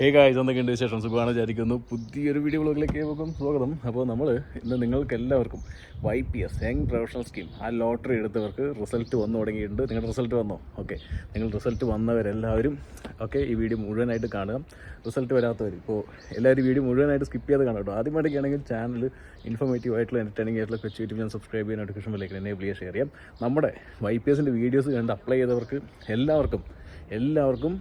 Hey guys, എന്തൊക്കെയുണ്ട് വിശേഷം? സുഖമാണ് വിചാരിക്കുന്നു. പുതിയൊരു വീഡിയോ വ്ളോഗിലേക്ക് ഏവർക്കും സ്വാഗതം. അപ്പോൾ നമ്മൾ ഇന്ന് നിങ്ങൾക്ക് എല്ലാവർക്കും YPS യങ് പ്രൊഫഷണൽ സ്കീം ആ ലോട്ടറി എടുത്തവർക്ക് റിസൾട്ട് വന്നു തുടങ്ങിയിട്ടുണ്ട്. നിങ്ങളുടെ റിസൾട്ട് വന്നോ? ഓക്കെ, നിങ്ങൾ റിസൾട്ട് വന്നവരെല്ലാവരും ഈ വീഡിയോ മുഴുവനായിട്ട് കാണുക. റിസൾട്ട് വരാത്തവർ ഇപ്പോൾ എല്ലാവരും വീഡിയോ മുഴുവനായിട്ട് സ്കിപ്പ് ചെയ്ത് കാണാം കേട്ടോ. ആദ്യമായിട്ടൊക്കെയാണെങ്കിൽ ചാനൽ ഇൻഫോർമേറ്റീവ് ആയിട്ടുള്ള എൻ്റർടൈനിങ് ആയിട്ടുള്ള യൂട്യൂബ് ചാനൽ സബ്സ്ക്രൈബ് ചെയ്യാൻ നോട്ടിഫിക്കേഷൻ ബെല്ലൈക്കൻ എനേബിൾ ചെയ്യുക, ഷെയർ ചെയ്യാം. നമ്മുടെ YPSൻ്റെ വീഡിയോസ് കണ്ട് അപ്ലൈ ചെയ്തവർക്ക് എല്ലാവർക്കും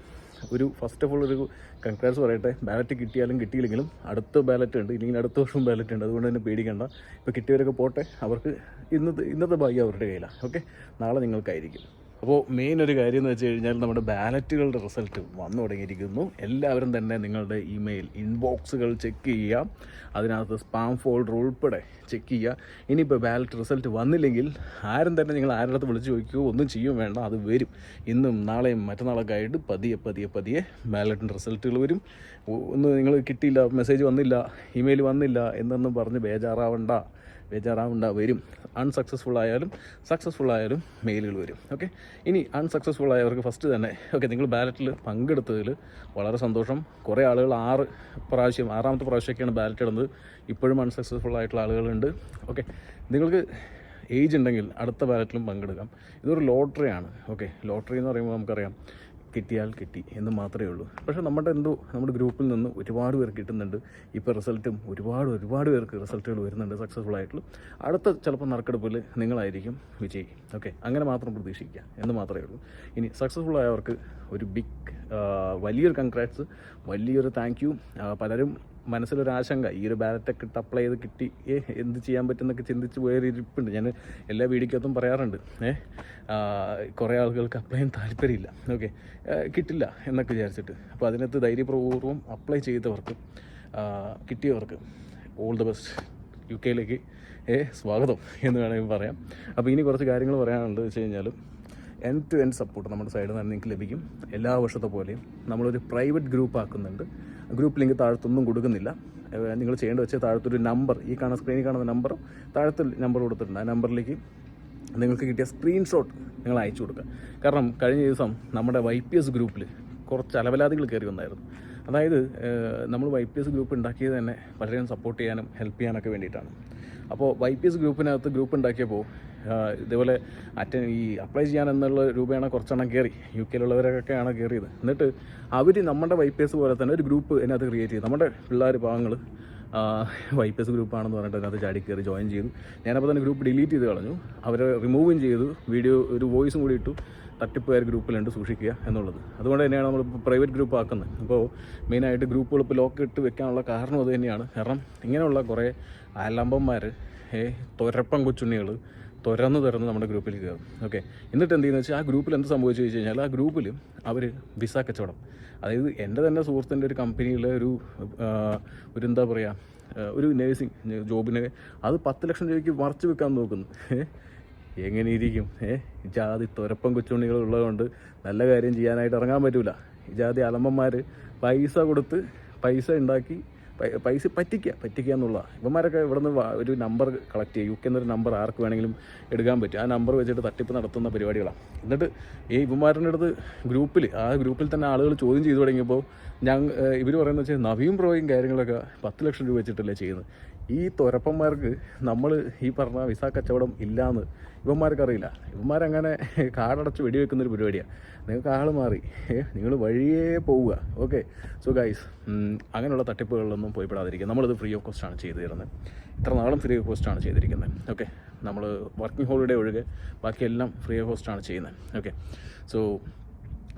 ഒരു ഫസ്റ്റ് ഓഫ് ഓൾ ഒരു കൺഗ്രാറ്റ്സ് പറയട്ടെ. ബാലറ്റ് കിട്ടിയാലും കിട്ടിയില്ലെങ്കിലും അടുത്ത ബാലറ്റ് ഉണ്ട്, ഇല്ലെങ്കിൽ അടുത്ത വർഷം ബാലറ്റ് ഉണ്ട്. അതുകൊണ്ട് തന്നെ പേടിക്കേണ്ട. ഇപ്പോൾ കിട്ടിയവരൊക്കെ പോട്ടെ, അവർക്ക് ഇന്നത്തെ ഭാഗ്യം അവരുടെ കയ്യിലാണ്. ഓക്കെ, നാളെ നിങ്ങൾക്കായിരിക്കും. അപ്പോൾ മെയിൻ ഒരു കാര്യം എന്ന് വെച്ച് കഴിഞ്ഞാൽ നമ്മുടെ ബാലറ്റുകളുടെ റിസൾട്ട് വന്നു തുടങ്ങിയിരിക്കുന്നു. എല്ലാവരും തന്നെ നിങ്ങളുടെ ഇമെയിൽ ഇൻബോക്സുകൾ ചെക്ക് ചെയ്യുക. അതിനകത്ത് സ്പാം ഫോൾഡർ ഉൾപ്പെടെ ചെക്ക് ചെയ്യുക. ഇനിയിപ്പോൾ ബാലറ്റ് റിസൾട്ട് വന്നില്ലെങ്കിൽ ആരും തന്നെ നിങ്ങൾ ആരുടെ അടുത്ത് വിളിച്ച് ചോദിക്കുകയോ ഒന്നും ചെയ്യും വേണ്ട, അത് വരും. ഇന്നും നാളെയും മറ്റന്നാളൊക്കെ ആയിട്ട് പതിയെ ബാലറ്റിൻ്റെ റിസൾട്ടുകൾ വരും. ഒന്ന് നിങ്ങൾ കിട്ടിയില്ല, മെസ്സേജ് വന്നില്ല, ഇമെയിൽ വന്നില്ല എന്നൊന്നും പറഞ്ഞ് ബേജാറാവണ്ട, വരും. അൺസക്സസ്ഫുൾ ആയാലും മെയിലുകൾ വരും. ഓക്കെ, ഇനി അൺസക്സസ്ഫുൾ ആയവർക്ക് ഫസ്റ്റ് തന്നെ നിങ്ങൾ ബാലറ്റിൽ പങ്കെടുത്തതിൽ വളരെ സന്തോഷം. കുറേ ആളുകൾ ആറാമത്തെ പ്രാവശ്യമൊക്കെയാണ് ബാലറ്റ് ഇടുന്നത്. ഇപ്പോഴും അൺസക്സസ്ഫുൾ ആയിട്ടുള്ള ആളുകളുണ്ട്. ഓക്കെ, നിങ്ങൾക്ക് ഏജ് ഉണ്ടെങ്കിൽ അടുത്ത ബാലറ്റിലും പങ്കെടുക്കാം. ഇതൊരു ലോട്ടറിയാണ്. ലോട്ടറി എന്ന് പറയുമ്പോൾ നമുക്കറിയാം, കിട്ടിയാൽ കിട്ടി എന്ന് മാത്രമേ ഉള്ളൂ. പക്ഷേ നമ്മുടെ ഗ്രൂപ്പിൽ നിന്ന് ഒരുപാട് പേർക്ക് കിട്ടുന്നുണ്ട്. ഇപ്പോൾ റിസൾട്ടും ഒരുപാട് പേർക്ക് റിസൾട്ടുകൾ വരുന്നുണ്ട് സക്സസ്ഫുൾ ആയിട്ടുള്ള. അടുത്ത ചിലപ്പോൾ നറുക്കെടുപ്പിൽ നിങ്ങളായിരിക്കും വിജയി. അങ്ങനെ മാത്രം പ്രതീക്ഷിക്കുക എന്ന് മാത്രമേ ഉള്ളൂ. ഇനി സക്സസ്ഫുൾ ആയവർക്ക് ഒരു വലിയൊരു കൺഗ്രാറ്റ്സ്, വലിയൊരു താങ്ക് യു. പലരും മനസ്സിലൊരാശങ്ക, ഈ ഒരു ബാലറ്റൊക്കെ ഇട്ട് അപ്ലൈ ചെയ്ത് കിട്ടി എന്ത് ചെയ്യാൻ പറ്റുമെന്നൊക്കെ ചിന്തിച്ച് പോയൊരിപ്പുണ്ട്. ഞാൻ എല്ലാ വീഡിയോക്കകത്തും പറയാറുണ്ട്, കുറേ ആളുകൾക്ക് അപ്ലൈ ചെയ്യാൻ താല്പര്യമില്ല, കിട്ടില്ല എന്നൊക്കെ വിചാരിച്ചിട്ട്. അപ്പോൾ അതിനകത്ത് ധൈര്യപൂർവ്വം അപ്ലൈ ചെയ്തവർക്ക്, കിട്ടിയവർക്ക് ഓൾ ദ ബെസ്റ്റ്. UK സ്വാഗതം എന്ന് വേണമെങ്കിൽ പറയാം. അപ്പോൾ ഇനി കുറച്ച് കാര്യങ്ങൾ പറയാനുള്ളത് വെച്ച് കഴിഞ്ഞാൽ, എൻഡ് ടു എൻഡ് സപ്പോർട്ട് നമ്മുടെ സൈഡിൽ നിന്ന് നിങ്ങൾക്ക് ലഭിക്കും. എല്ലാ വർഷത്തെ പോലെയും നമ്മളൊരു പ്രൈവറ്റ് ഗ്രൂപ്പ് ആക്കുന്നുണ്ട്. ഗ്രൂപ്പ് ലിങ്ക് താഴത്തൊന്നും കൊടുക്കുന്നില്ല. നിങ്ങൾ ചെയ്യേണ്ടത് വെച്ചാൽ താഴത്തൊരു നമ്പർ, സ്ക്രീനിൽ കാണുന്ന നമ്പർ, താഴത്തെ നമ്പർ കൊടുത്തിട്ടുണ്ട്. ആ നമ്പറിലേക്ക് നിങ്ങൾക്ക് കിട്ടിയ സ്ക്രീൻഷോട്ട് നിങ്ങൾ അയച്ചു കൊടുക്കുക. കാരണം കഴിഞ്ഞ ദിവസം നമ്മുടെ YPS ഗ്രൂപ്പിൽ കുറച്ച് അലവലാദികൾ കയറി വന്നായിരുന്നു. അതായത് നമ്മൾ YPS ഗ്രൂപ്പ് ഉണ്ടാക്കിയത് തന്നെ പലരെയും സപ്പോർട്ട് ചെയ്യാനും ഹെൽപ്പ് ചെയ്യാനൊക്കെ വേണ്ടിയിട്ടാണ്. അപ്പോൾ YPS ഗ്രൂപ്പ് ഉണ്ടാക്കിയപ്പോൾ ഇതേപോലെ അപ്ലൈ ചെയ്യാൻ എന്നുള്ള രൂപയാണ് കുറച്ചെണ്ണം കയറി. UK കയറിയത്. എന്നിട്ട് അവർ നമ്മുടെ YPS പോലെ തന്നെ ഒരു ഗ്രൂപ്പ് അതിനകത്ത് ക്രിയേറ്റ് ചെയ്തു. നമ്മുടെ പിള്ളേർ പാവങ്ങൾ YPS ഗ്രൂപ്പാണെന്ന് പറഞ്ഞിട്ട് അതിനകത്ത് ചാടി കയറി ജോയിൻ ചെയ്തു. ഞാനപ്പോൾ തന്നെ ഗ്രൂപ്പ് ഡിലീറ്റ് ചെയ്ത് കളഞ്ഞു. അവരെ റിമൂവും ചെയ്തു. വീഡിയോ ഒരു വോയിസും കൂടി ഇട്ടു. തട്ടിപ്പുകാർ ഗ്രൂപ്പിലുണ്ട്, സൂക്ഷിക്കുക എന്നുള്ളത്. അതുകൊണ്ട് തന്നെയാണ് നമ്മളിപ്പോൾ പ്രൈവറ്റ് ഗ്രൂപ്പ് ആക്കുന്നത്. അപ്പോൾ മെയിനായിട്ട് ഗ്രൂപ്പുകൾ ഇപ്പോൾ ലോക്ക് ഇട്ട് വെക്കാനുള്ള കാരണം അത് തന്നെയാണ്. കാരണം ഇങ്ങനെയുള്ള കുറേ അലമ്പന്മാർ, തൊരപ്പം കൊച്ചുണ്ണികൾ തുറന്ന് നമ്മുടെ ഗ്രൂപ്പിൽ കയറും. എന്നിട്ട് എന്ത് ചെയ്യുന്നത് വെച്ചാൽ, ആ ഗ്രൂപ്പിൽ എന്ത് സംഭവിച്ചു വെച്ച് കഴിഞ്ഞാൽ, ആ ഗ്രൂപ്പിൽ അവർ വിസ കച്ചവടം, അതായത് എൻ്റെ തന്നെ സുഹൃത്തിൻ്റെ ഒരു കമ്പനിയിലെ ഒരു എന്താ പറയുക, ഒരു നേഴ്സിംഗ് ജോബിനെ അത് 10 ലക്ഷം രൂപയ്ക്ക് മറച്ചു വെക്കാൻ നോക്കുന്നു. എങ്ങനെ ഇരിക്കും? ജാതി തൊരപ്പം കൊച്ചുണ്ണികൾ ഉള്ളതുകൊണ്ട് നല്ല കാര്യം ചെയ്യാനായിട്ട് ഇറങ്ങാൻ പറ്റില്ല. ഈ ജാതി അലമ്പന്മാർ പൈസ കൊടുത്ത് പൈസ ഉണ്ടാക്കി പൈസ പറ്റിക്കുക എന്നുള്ള ഇവന്മാരൊക്കെ ഇവിടെ നിന്ന് ഒരു നമ്പർ കളക്ട് ചെയ്യും. UK എന്നൊരു നമ്പർ ആർക്ക് വേണമെങ്കിലും എടുക്കാൻ പറ്റും. ആ നമ്പർ വെച്ചിട്ട് തട്ടിപ്പ് നടത്തുന്ന പരിപാടികളാണ്. എന്നിട്ട് ഇവന്മാരുടെ അടുത്ത് ഗ്രൂപ്പിൽ തന്നെ ആളുകൾ ചോദ്യം ചെയ്തു തുടങ്ങിയപ്പോൾ ഇവർ പറയുന്നത് വെച്ചാൽ നവിയും പ്രോയും കാര്യങ്ങളൊക്കെ 10 ലക്ഷം രൂപ വെച്ചിട്ടല്ലേ ചെയ്യുന്നത്. ഈ തൊരപ്പന്മാർക്ക് നമ്മൾ ഈ പറഞ്ഞ വിസ കച്ചവടം ഇല്ലയെന്ന് ഇവന്മാർക്കറിയില്ല. ഇവന്മാരങ്ങനെ കാടടച്ച് വെടിവെക്കുന്നൊരു പരിപാടിയാണ്. നിങ്ങൾക്ക് ആൾ മാറി, നിങ്ങൾ വഴിയേ പോവുക. സോ ഗൈസ്, അങ്ങനെയുള്ള തട്ടിപ്പുകളിലൊന്നും പോയിപ്പെടാതിരിക്കുക. നമ്മളിത് ഫ്രീ ഓഫ് കോസ്റ്റാണ് ചെയ്തു തരുന്നത്. ഇത്ര നാളും ഫ്രീ ഓഫ് കോസ്റ്റാണ് ചെയ്തിരിക്കുന്നത്. നമ്മൾ വർക്കിംഗ് ഹോളിഡേ ഒഴികെ ബാക്കിയെല്ലാം ഫ്രീ ഓഫ് കോസ്റ്റാണ് ചെയ്യുന്നത്. സോ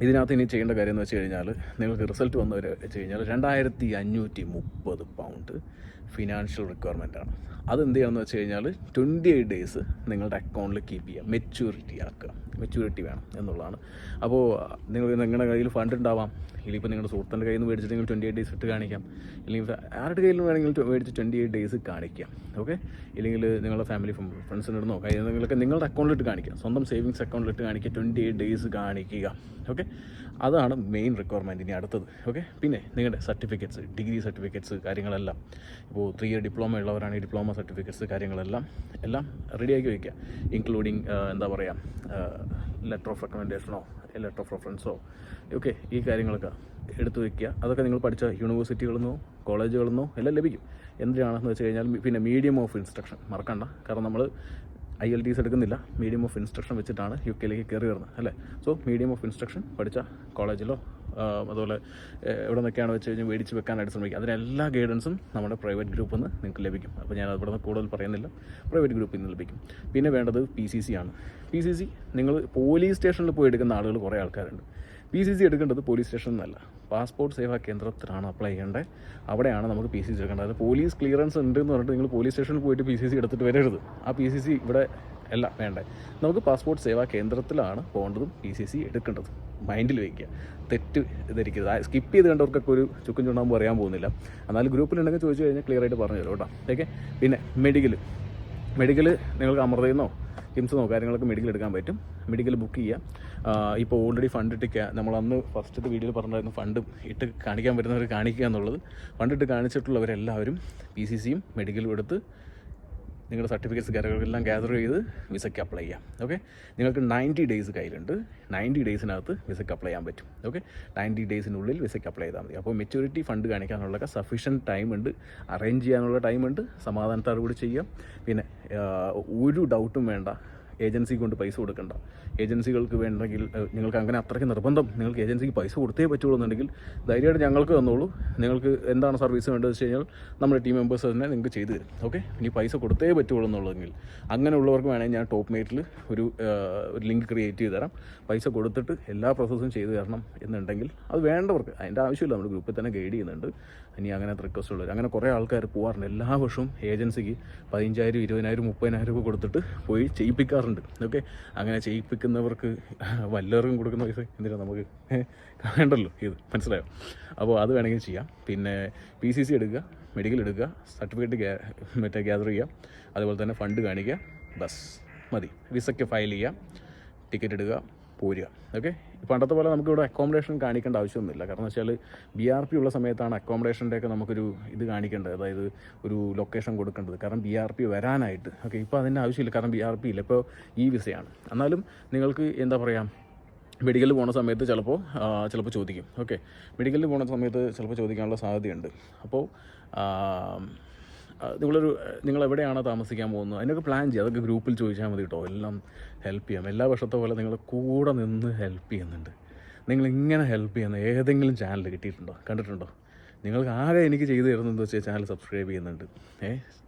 ഇതിനകത്ത് ഇനി ചെയ്യേണ്ട കാര്യം എന്ന് വെച്ച് കഴിഞ്ഞാൽ, നിങ്ങൾക്ക് റിസൾട്ട് വന്നവർ വെച്ച് കഴിഞ്ഞാൽ 2530 പൗണ്ട് ഫിനാൻഷ്യൽ റിക്വയർമെൻറ്റാണ്. അതെന്ത് ചെയ്യണമെന്ന് വെച്ച് കഴിഞ്ഞാൽ 28 ഡേയ്സ് നിങ്ങളുടെ അക്കൗണ്ടിൽ കീപ്പ് ചെയ്യുക, മെച്യൂരിറ്റി വേണം എന്നുള്ളതാണ്. അപ്പോൾ നിങ്ങളുടെ കയ്യിൽ ഫണ്ട് ഉണ്ടാവാം, ഇല്ലെങ്കിൽ നിങ്ങളുടെ സുഹൃത്തിൻ്റെ കയ്യിൽ നിന്ന് മേടിച്ചിട്ട് 28 ഡേയ്സ് ഇട്ട് കാണിക്കാം, ഇല്ലെങ്കിൽ ആരുടെ കയ്യിൽ നിന്ന് വേണമെങ്കിൽ മേടിച്ച് 28 ഡേയ്സ് കാണിക്കാം. ഇല്ലെങ്കിൽ നിങ്ങളുടെ ഫാമിലി ഫ്രണ്ട്സിനിടുന്നോ നിങ്ങൾക്ക് നിങ്ങളുടെ അക്കൗണ്ടിലിട്ട് കാണിക്കാം, സ്വന്തം സേവിങ്സ് അക്കൗണ്ടിലിട്ട് കാണിക്കുക, 28 ഡേയ്സ് കാണിക്കുക. അതാണ് മെയിൻ റിക്വയർമെൻറ്റ്. ഇനി അടുത്തത് പിന്നെ നിങ്ങളുടെ സർട്ടിഫിക്കറ്റ്സ്, ഡിഗ്രി സർട്ടിഫിക്കറ്റ്സ് കാര്യങ്ങളെല്ലാം, ഇപ്പോൾ 3 ഇയർ ഡിപ്ലോമ ഉള്ളവരാണെങ്കിൽ ഡിപ്ലോമ സർട്ടിഫിക്കറ്റ്സ് കാര്യങ്ങളെല്ലാം റെഡിയാക്കി വയ്ക്കുക. ഇൻക്ലൂഡിങ് എന്താ പറയുക, ലെറ്റർ ഓഫ് റെക്കമെൻഡേഷനോ ലെറ്റർ ഓഫ് റെഫറൻസോ ഈ കാര്യങ്ങളൊക്കെ എടുത്തു വയ്ക്കുക. അതൊക്കെ നിങ്ങൾ പഠിച്ച യൂണിവേഴ്സിറ്റികളിൽ നിന്നോ കോളേജുകളിൽ നിന്നോ എല്ലാം ലഭിക്കും. എന്തിനാണെന്ന് വെച്ച് കഴിഞ്ഞാൽ പിന്നെ മീഡിയം ഓഫ് ഇൻസ്ട്രക്ഷൻ മറക്കണ്ട. കാരണം നമ്മൾ IELTS എടുക്കുന്നില്ല, മീഡിയം ഓഫ് ഇൻസ്ട്രക്ഷൻ വെച്ചിട്ടാണ് UK കയറി വരുന്നത് അല്ലേ. സോ മീഡിയം ഓഫ് ഇൻസ്ട്രക്ഷൻ പഠിച്ച കോളേജിലോ അതുപോലെ എവിടെ നിന്നൊക്കെയാണ് വെച്ച് കഴിഞ്ഞാൽ മേടിച്ച് വെക്കാനായിട്ട് ശ്രമിക്കുക. അതിനെല്ലാ ഗൈഡൻസും നമ്മുടെ പ്രൈവറ്റ് ഗ്രൂപ്പിൽ നിന്ന് നിങ്ങൾക്ക് ലഭിക്കും. അപ്പോൾ ഞാൻ അവിടെ നിന്ന് കൂടുതൽ പറയുന്നില്ല, പ്രൈവറ്റ് ഗ്രൂപ്പിൽ നിന്ന് ലഭിക്കും. പിന്നെ വേണ്ടത് PCC ആണ്. PCC നിങ്ങൾ പോലീസ് സ്റ്റേഷനിൽ പോയി എടുക്കുന്ന ആളുകൾ കുറേ ആൾക്കാരുണ്ട്. PCC എടുക്കേണ്ടത് പോലീസ് സ്റ്റേഷനിൽ നിന്നല്ല, പാസ്പോർട്ട് സേവാ കേന്ദ്രത്തിലാണ് അപ്ലൈ ചെയ്യേണ്ടത്. അവിടെയാണ് നമുക്ക് PCC എടുക്കേണ്ടത്. അത് പോലീസ് ക്ലിയറൻസ് ഉണ്ട് എന്ന് പറഞ്ഞിട്ട് നിങ്ങൾ പോലീസ് സ്റ്റേഷനിൽ പോയിട്ട് PCC എടുത്തിട്ട് വരരുത്. ആ PCC ഇവിടെ അല്ല വേണ്ടേ. നമുക്ക് പാസ്പോർട്ട് സേവാ കേന്ദ്രത്തിലാണ് പോകേണ്ടതും PCC എടുക്കേണ്ടത്. മൈൻഡിൽ വയ്ക്കുക, തെറ്റ് ധരിക്കരുത്. സ്കിപ്പ് ചെയ്ത് കണ്ടവർക്കൊക്കെ ഒരു ചുക്കും ചുണ്ണാമ്പും അറിയാൻ പോകുന്നില്ല. എന്നാലും ഗ്രൂപ്പിലുണ്ടെങ്കിൽ ചോദിച്ചു കഴിഞ്ഞാൽ ക്ലിയർ ആയിട്ട് പറഞ്ഞു തരും കേട്ടോ. ഓക്കെ. പിന്നെ മെഡിക്കൽ നിങ്ങൾക്ക് അമൃതയെന്നോ കിംസെന്നോ കാര്യങ്ങളൊക്കെ മെഡിക്കൽ എടുക്കാൻ പറ്റും. മെഡിക്കൽ ബുക്ക് ചെയ്യുക. ഇപ്പോൾ ഓൾറെഡി ഫണ്ട് ഇട്ട് നമ്മൾ അന്ന് ഫസ്റ്റത്തെ വീഡിയോയിൽ പറഞ്ഞിരുന്നു ഫണ്ട് ഇട്ട് കാണിക്കാൻ പറ്റുന്നവർ കാണിക്കുക എന്നുള്ളത്. ഫണ്ട് ഇട്ട് കാണിച്ചിട്ടുള്ളവരെല്ലാവരും PCCയും മെഡിക്കലും എടുത്ത് നിങ്ങളുടെ സർട്ടിഫിക്കറ്റ്സ് കാര്യങ്ങളെല്ലാം ഗ്യാദർ ചെയ്ത് വിസയ്ക്ക് അപ്ലൈ ചെയ്യാം. ഓക്കെ. നിങ്ങൾക്ക് 90 ഡേയ്സ് കയ്യിലുണ്ട്. 90 ഡേയ്സിനകത്ത് വിസയ്ക്ക് അപ്ലൈ ചെയ്യാൻ പറ്റും. ഓക്കെ. 90 ഡേയ്സിനുള്ളിൽ വിസയ്ക്ക് അപ്ലൈ ചെയ്താൽ മതി. അപ്പോൾ മെച്യൂരിറ്റി ഫണ്ട് കാണിക്കാനുള്ളതൊക്കെ സഫീഷ്യൻറ്റ് ടൈമുണ്ട്, അറേഞ്ച് ചെയ്യാനുള്ള ടൈമുണ്ട്. സമാധാനത്തോടു കൂടി ചെയ്യാം. പിന്നെ ഒരു ഡൗട്ടും വേണ്ട, ഏജൻസി കൊണ്ട് പൈസ കൊടുക്കണ്ട. ഏജൻസികൾക്ക് വേണമെങ്കിൽ നിങ്ങൾക്ക് അങ്ങനെ അത്രയ്ക്ക് നിർബന്ധം നിങ്ങൾക്ക് ഏജൻസിക്ക് പൈസ കൊടുത്തേ പറ്റുള്ളൂ എന്നുണ്ടെങ്കിൽ ധൈര്യമായിട്ട് ഞങ്ങൾക്ക് തന്നോളൂ. നിങ്ങൾക്ക് എന്താണ് സർവീസ് വേണ്ടതെന്ന് വെച്ച് കഴിഞ്ഞാൽ നമ്മുടെ ടീം മെമ്പേഴ്സ് തന്നെ നിങ്ങൾക്ക് ചെയ്തു തരും. ഓക്കെ. ഇനി പൈസ കൊടുത്തേ പറ്റുള്ളൂ എന്നുള്ളതെങ്കിൽ അങ്ങനെയുള്ളവർക്ക് വേണമെങ്കിൽ ഞാൻ ടോപ്പ് മേറ്റിൽ ഒരു ലിങ്ക് ക്രിയേറ്റ് ചെയ്ത് തരാം. പൈസ കൊടുത്തിട്ട് എല്ലാ പ്രോസസ്സും ചെയ്തു തരണം എന്നുണ്ടെങ്കിൽ അത് വേണ്ടവർക്ക് അതിൻ്റെ ആവശ്യമില്ല. നമ്മുടെ ഗ്രൂപ്പിൽ തന്നെ ഗൈഡ് ചെയ്യുന്നുണ്ട്. ഇനി അങ്ങനത്തെ റിക്വസ്റ്റ് ഉള്ളവർ അങ്ങനെ കുറേ ആൾക്കാർ പോകാറുണ്ട്. എല്ലാ വർഷവും ഏജൻസിക്ക് 15,000 20,000 30,000 രൂപ കൊടുത്തിട്ട് പോയി ചെയ്യിപ്പിക്കാറുണ്ട്. ഓക്കെ. അങ്ങനെ ചെയ്യിപ്പിക്കുന്നവർക്ക് വല്ലവർക്കും കൊടുക്കുന്ന പൈസ എന്തിനാണ് നമുക്ക് വേണ്ടല്ലോ. ഇത് മനസ്സിലായോ? അപ്പോൾ അത് വേണമെങ്കിൽ ചെയ്യാം. പിന്നെ PCC എടുക്കുക, മെഡിക്കൽ എടുക്കുക, സർട്ടിഫിക്കറ്റ് ഗ്യാദർ ചെയ്യുക, അതുപോലെ തന്നെ ഫണ്ട് കാണിക്കുക. ബസ് മതി. വിസയ്ക്ക് ഫയൽ ചെയ്യുക, ടിക്കറ്റ് എടുക്കുക, പോരുക. ഓക്കെ. പണ്ടത്തെ പോലെ നമുക്കിവിടെ അക്കോമഡേഷൻ കാണിക്കേണ്ട ആവശ്യമൊന്നുമില്ല. കാരണം വെച്ചാൽ BRP ഉള്ള സമയത്താണ് അക്കോമഡേഷൻ്റെയൊക്കെ നമുക്കൊരു ഇത് കാണിക്കേണ്ടത്, അതായത് ഒരു ലൊക്കേഷൻ കൊടുക്കേണ്ടത്. കാരണം BRP വരാനായിട്ട്. ഓക്കെ. ഇപ്പോൾ അതിൻ്റെ ആവശ്യമില്ല, കാരണം BRP ഇല്ല, ഇപ്പോൾ ഈ വിസയാണ്. എന്നാലും നിങ്ങൾക്ക് എന്താ പറയുക, മെഡിക്കലിൽ പോകുന്ന സമയത്ത് ചിലപ്പോൾ ചോദിക്കും. ഓക്കെ. മെഡിക്കലിൽ പോകുന്ന സമയത്ത് ചിലപ്പോൾ ചോദിക്കാനുള്ള സാധ്യതയുണ്ട്. അപ്പോൾ നിങ്ങൾ എവിടെയാണോ താമസിക്കാൻ പോകുന്നത് അതിനൊക്കെ പ്ലാൻ ചെയ്യുക. അതൊക്കെ ഗ്രൂപ്പിൽ ചോദിച്ചാൽ മതി കേട്ടോ. എല്ലാം ഹെൽപ്പ് ചെയ്യാം. എല്ലാ വർഷത്തെ പോലെ നിങ്ങൾ കൂടെ നിന്ന് ഹെൽപ്പ് ചെയ്യുന്നുണ്ട്. നിങ്ങളിങ്ങനെ ഹെൽപ്പ് ചെയ്യുന്ന ഏതെങ്കിലും ചാനൽ കിട്ടിയിട്ടുണ്ടോ, കണ്ടിട്ടുണ്ടോ? നിങ്ങൾക്ക് ആകെ എനിക്ക് ചെയ്തു തരുന്നതെന്ന് വെച്ചാൽ ചാനൽ സബ്സ്ക്രൈബ് ചെയ്യുന്നുണ്ട്.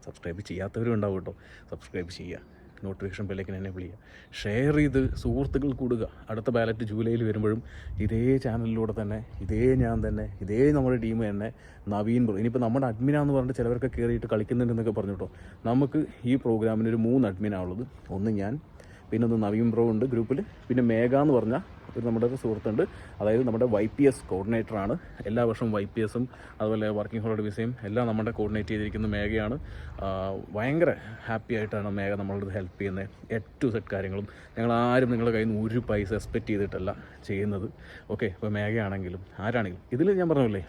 സബ്സ്ക്രൈബ് ചെയ്യാത്തവരും ഉണ്ടാവും കേട്ടോ. സബ്സ്ക്രൈബ് ചെയ്യുക, നോട്ടിഫിക്കേഷൻ ബെല്ലേക്ക് എന്നെ വിളിക്കുക, ഷെയർ ചെയ്ത് സുഹൃത്തുക്കൾ കൂടുക. അടുത്ത ബാലറ്റ് ജൂലൈയിൽ വരുമ്പോഴും ഇതേ ചാനലിലൂടെ തന്നെ ഞാൻ തന്നെ ഇതേ നമ്മുടെ ടീം തന്നെ നവീൻ ബ്രോ. ഇനിയിപ്പോൾ നമ്മുടെ അഡ്മിനാന്ന് പറഞ്ഞിട്ട് ചിലവരൊക്കെ കയറിയിട്ട് കളിക്കുന്നുണ്ടെന്നൊക്കെ പറഞ്ഞു കേട്ടോ. നമുക്ക് ഈ പ്രോഗ്രാമിന് ഒരു 3 അഡ്മിനാണുള്ളത്. ഒന്ന് ഞാൻ, പിന്നെ ഒന്ന് നവീൻ ബ്രോ ഉണ്ട് ഗ്രൂപ്പിൽ, പിന്നെ മേഘ എന്ന് പറഞ്ഞാൽ നമ്മുടെ ഒരു സുഹൃത്തുണ്ട്. അതായത് നമ്മുടെ YPS കോർഡിനേറ്ററാണ്. എല്ലാ വർഷവും YPSും അതുപോലെ വർക്കിംഗ് ഹോളിഡേ വിസയും എല്ലാം നമ്മുടെ കോർഡിനേറ്റ് ചെയ്തിരിക്കുന്ന മേഘയാണ്. ഭയങ്കര ഹാപ്പി ആയിട്ടാണ് മേഘ നമ്മളോട് ഹെൽപ്പ് ചെയ്യുന്നത്. A to Z കാര്യങ്ങളും. ഞങ്ങളാരും നിങ്ങളുടെ കയ്യിൽ നിന്ന് ഒരു പൈസ എക്സ്പെക്റ്റ് ചെയ്തിട്ടല്ല ചെയ്യുന്നത്. ഓക്കെ. ഇപ്പോൾ മേഘയാണെങ്കിലും ആരാണെങ്കിലും ഇതിൽ ഞാൻ പറഞ്ഞില്ലേ,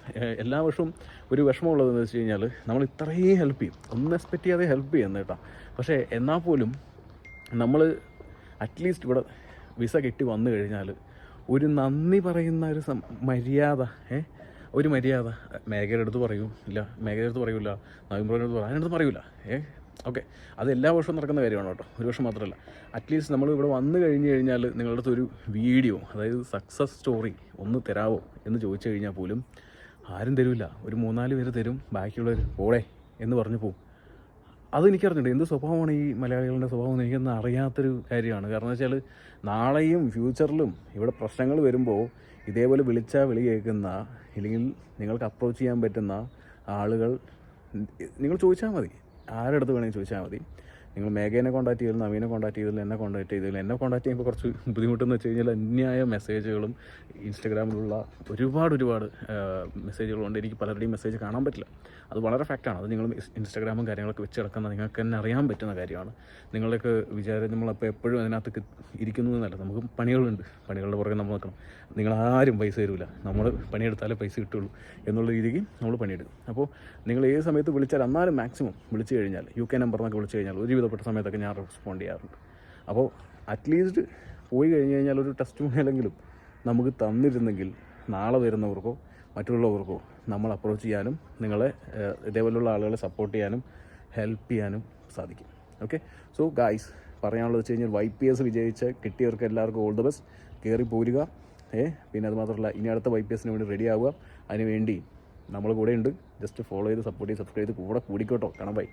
എല്ലാ വർഷവും ഒരു വിഷമമുള്ളതെന്ന് വെച്ച് കഴിഞ്ഞാൽ നമ്മൾ ഇത്രയും ഹെൽപ്പ് ചെയ്യും, ഒന്നും എക്സ്പെക്റ്റ് ചെയ്യാതെ ഹെൽപ്പ് ചെയ്യുന്നത് കേട്ടോ. പക്ഷേ എന്നാൽ പോലും നമ്മൾ അറ്റ്ലീസ്റ്റ് ഇവിടെ വിസ കിട്ടി വന്നു കഴിഞ്ഞാൽ ഒരു നന്ദി പറയുന്ന ഒരു മര്യാദ, ഒരു മര്യാദ മേഘയുടെ അടുത്ത് പറയൂല്ല, നവീൻ അടുത്ത് അതിനടുത്ത് പറയൂല. ഓക്കെ. അത് എല്ലാ വർഷവും നടക്കുന്ന കാര്യമാണ് കേട്ടോ, ഒരു വർഷം മാത്രമല്ല. അറ്റ്ലീസ്റ്റ് നമ്മൾ ഇവിടെ വന്നു കഴിഞ്ഞാൽ നിങ്ങളുടെ അടുത്ത് ഒരു വീഡിയോ, അതായത് സക്സസ് സ്റ്റോറി ഒന്ന് തരാമോ എന്ന് ചോദിച്ചു കഴിഞ്ഞാൽ പോലും ആരും തരില്ല. ഒരു 3-4 പേര് തരും, ബാക്കിയുള്ളവർ പോടേ എന്ന് പറഞ്ഞു പോകും. അതെനിക്കറിഞ്ഞിട്ടുണ്ട്. എന്ത് സ്വഭാവമാണ് ഈ മലയാളികളുടെ സ്വഭാവം എന്ന് എനിക്കൊന്നും അറിയാത്തൊരു കാര്യമാണ്. കാരണം വെച്ചാൽ നാളെയും ഫ്യൂച്ചറിലും ഇവിടെ പ്രശ്നങ്ങൾ വരുമ്പോൾ ഇതേപോലെ വിളിച്ചാൽ വിളി കേൾക്കുന്ന, ഇല്ലെങ്കിൽ നിങ്ങൾക്ക് അപ്രോച്ച് ചെയ്യാൻ പറ്റുന്ന ആളുകൾ നിങ്ങൾ ചോദിച്ചാൽ മതി. ആരുടെ അടുത്ത് വേണമെങ്കിൽ ചോദിച്ചാൽ മതി. നിങ്ങൾ മേഘേനെ കോൺടാക്ട് ചെയ്താലും നവീനെ കോൺടാക്ട് ചെയ്താലും എന്നെ കോൺടാക്ട് ചെയ്യുമ്പോൾ കുറച്ച് ബുദ്ധിമുട്ടെന്ന് വെച്ച് കഴിഞ്ഞാൽ അന്യായ മെസ്സേജുകളും ഇൻസ്റ്റഗ്രാമിലുള്ള ഒരുപാട് മെസ്സേജുകളുണ്ട്. എനിക്ക് പലരുടെയും മെസ്സേജ് കാണാൻ പറ്റില്ല. അത് വളരെ ഫാക്റ്റാണ്. അത് നിങ്ങൾ ഇൻസ്റ്റഗ്രാമും കാര്യങ്ങളൊക്കെ വെച്ച് കിടക്കുന്ന നിങ്ങൾക്ക് തന്നെ അറിയാൻ പറ്റുന്ന കാര്യമാണ്. നിങ്ങളൊക്കെ വിചാരം നമ്മളപ്പോൾ എപ്പോഴും അതിനകത്ത് ഇരിക്കുന്നതെന്നല്ല, നമുക്ക് പണികളുടെ പുറകെ നമ്മൾ നിൽക്കണം. നിങ്ങളാരും പൈസ തരില്ല, നമ്മൾ പണിയെടുത്താലേ പൈസ കിട്ടുള്ളൂ എന്നുള്ള രീതിക്ക് നമ്മൾ പണിയെടുക്കും. അപ്പോൾ നിങ്ങൾ ഏത് സമയത്ത് വിളിച്ചാൽ എന്നാലും മാക്സിമം വിളിച്ചു കഴിഞ്ഞാൽ UK നമ്പറിനൊക്കെ വിളിച്ചു കഴിഞ്ഞാൽ ഒരുവിധപ്പെട്ട സമയത്തൊക്കെ ഞാൻ റെസ്പോണ്ട് ചെയ്യാറുണ്ട്. അപ്പോൾ അറ്റ്ലീസ്റ്റ് പോയി കഴിഞ്ഞ് കഴിഞ്ഞാൽ ഒരു ടെസ്റ്റ് മണിയിലെങ്കിലും നമുക്ക് തന്നിരുന്നെങ്കിൽ നാളെ വരുന്നവർക്കോ മറ്റുള്ളവർക്കോ നമ്മൾ അപ്രോച്ച് ചെയ്യാനും നിങ്ങളെ ഇതേപോലുള്ള ആളുകളെ സപ്പോർട്ട് ചെയ്യാനും ഹെൽപ്പ് ചെയ്യാനും സാധിക്കും. ഓക്കെ, സോ ഗായ്സ് പറയാനുള്ളത് വെച്ച് കഴിഞ്ഞാൽ YPS വിജയിച്ച് കിട്ടിയവർക്ക് എല്ലാവർക്കും ഓൾ ദ ബെസ്റ്റ്. കയറി പോരുക. പിന്നെ അത് മാത്രമല്ല, ഇനി അടുത്ത YPSന് വേണ്ടി റെഡി ആവുക. അതിന് വേണ്ടി നമ്മൾ കൂടെ ഉണ്ട്. ജസ്റ്റ് ഫോളോ ചെയ്ത് സപ്പോർട്ട് ചെയ്ത് സബ്സ്ക്രൈബ് ചെയ്ത് കൂടെ കൂടിക്കോട്ടോ. കാണാം, ബൈ.